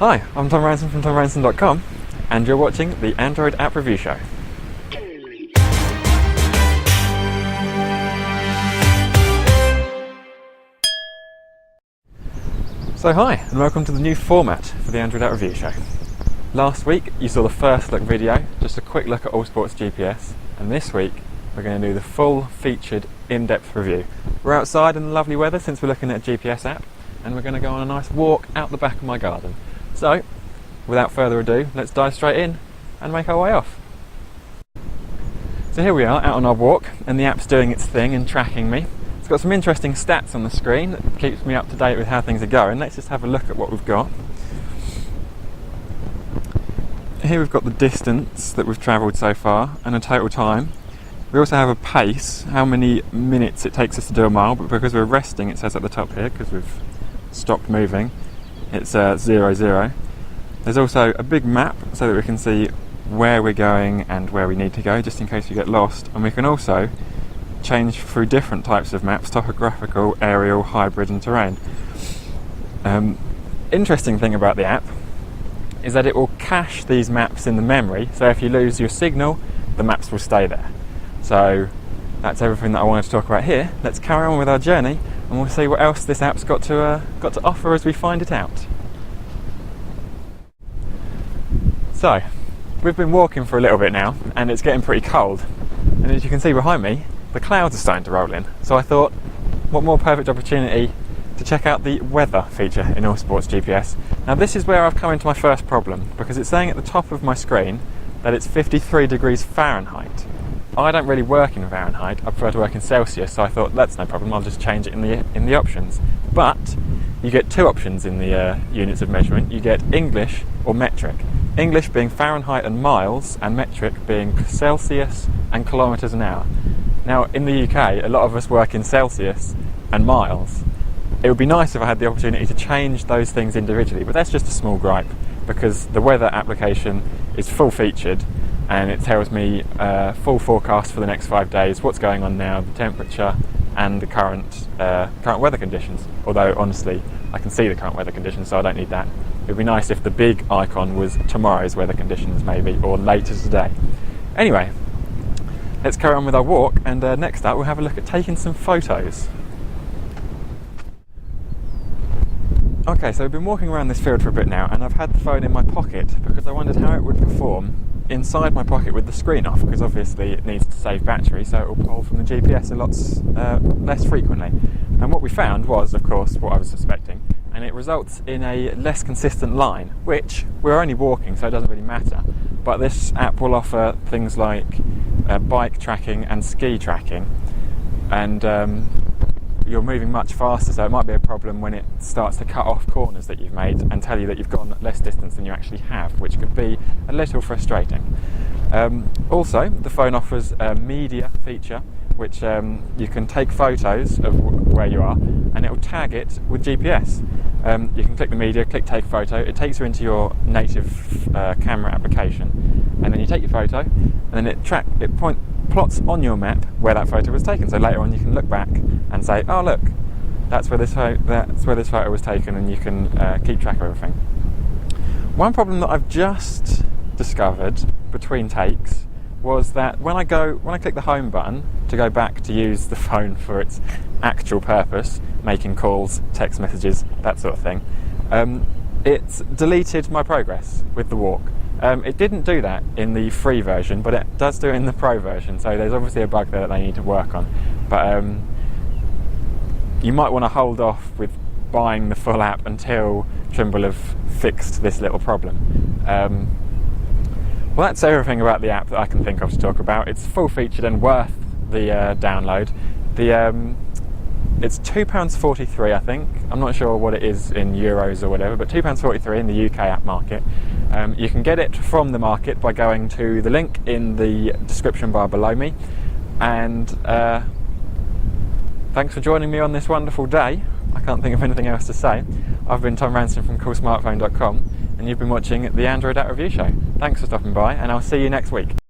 Hi, I'm Tom Ransom from TomRansom.com, and you're watching the Android App Review Show. So hi, and welcome to the new format for the Android App Review Show. Last week you saw the first look video, just a quick look at AllSport GPS, and this week we're going to do the full featured in-depth review. We're outside in the lovely weather since we're looking at a GPS app, and we're going to go on a nice walk out the back of my garden. So, without further ado, let's dive straight in and make our way off. So here we are out on our walk, and the app's doing its thing and tracking me. It's got some interesting stats on the screen that keeps me up to date with how things are going. Let's just have a look at what we've got. Here we've got the distance that we've travelled so far and a total time. We also have a pace, how many minutes it takes us to do a mile, but because we're resting, it says at the top here, because we've stopped moving, it's 00. There's also a big map so that we can see where we're going and where we need to go, just in case we get lost. And we can also change through different types of maps: topographical, aerial, hybrid and terrain. Interesting thing about the app is that it will cache these maps in the memory, so if you lose your signal, the maps will stay there. So that's everything that I wanted to talk about here. Let's carry on with our journey and we'll see what else this app's got to offer as we find it out. So, we've been walking for a little bit now and it's getting pretty cold, and as you can see behind me, the clouds are starting to roll in. So I thought, what more perfect opportunity to check out the weather feature in AllSport GPS. Now this is where I've come into my first problem, because it's saying at the top of my screen that it's 53 degrees Fahrenheit. I don't really work in Fahrenheit, I prefer to work in Celsius, so I thought that's no problem, I'll just change it in the options. But you get two options in the units of measurement. You get English or metric. English being Fahrenheit and miles, and metric being Celsius and kilometres an hour. Now in the UK, a lot of us work in Celsius and miles. It would be nice if I had the opportunity to change those things individually, but that's just a small gripe, because the weather application is full featured and it tells me full forecast for the next 5 days, what's going on now, the temperature and the current weather conditions. Although honestly, I can see the current weather conditions, so I don't need that. It would be nice if the big icon was tomorrow's weather conditions maybe, or later today. Anyway, let's carry on with our walk, and next up we'll have a look at taking some photos. Okay, so we've been walking around this field for a bit now, and I've had the phone in my pocket because I wondered how it would perform inside my pocket with the screen off, because obviously it needs to save battery, so it will pull from the GPS a lot less frequently. And what we found was, of course, what I was suspecting, and it results in a less consistent line, which we're only walking, so it doesn't really matter. But this app will offer things like bike tracking and ski tracking, and you're moving much faster, so it might be a problem when it starts to cut off corners that you've made and tell you that you've gone less distance than you actually have, which could be a little frustrating. Also, the phone offers a media feature, which you can take photos of where you are and it will tag it with GPS. You can click the media, click take photo, it takes you into your native camera application, and then you take your photo and then it plots on your map where that photo was taken, so later on you can look back and say, oh look, that's where this photo was taken, and you can keep track of everything. One problem that I've just discovered between takes was that when I click the home button to go back to use the phone for its actual purpose, making calls, text messages, that sort of thing, it's deleted my progress with the walk. It didn't do that in the free version, but it does do it in the pro version, so there's obviously a bug there that they need to work on. But you might want to hold off with buying the full app until Trimble have fixed this little problem. Well, that's everything about the app that I can think of to talk about. It's full featured and worth the download. It's £2.43, I think. I'm not sure what it is in euros or whatever, but £2.43 in the UK app market. You can get it from the market by going to the link in the description bar below me. And thanks for joining me on this wonderful day. I can't think of anything else to say. I've been Tom Ransom from CoolSmartphone.com, and you've been watching the Android App Review Show. Thanks for stopping by, and I'll see you next week.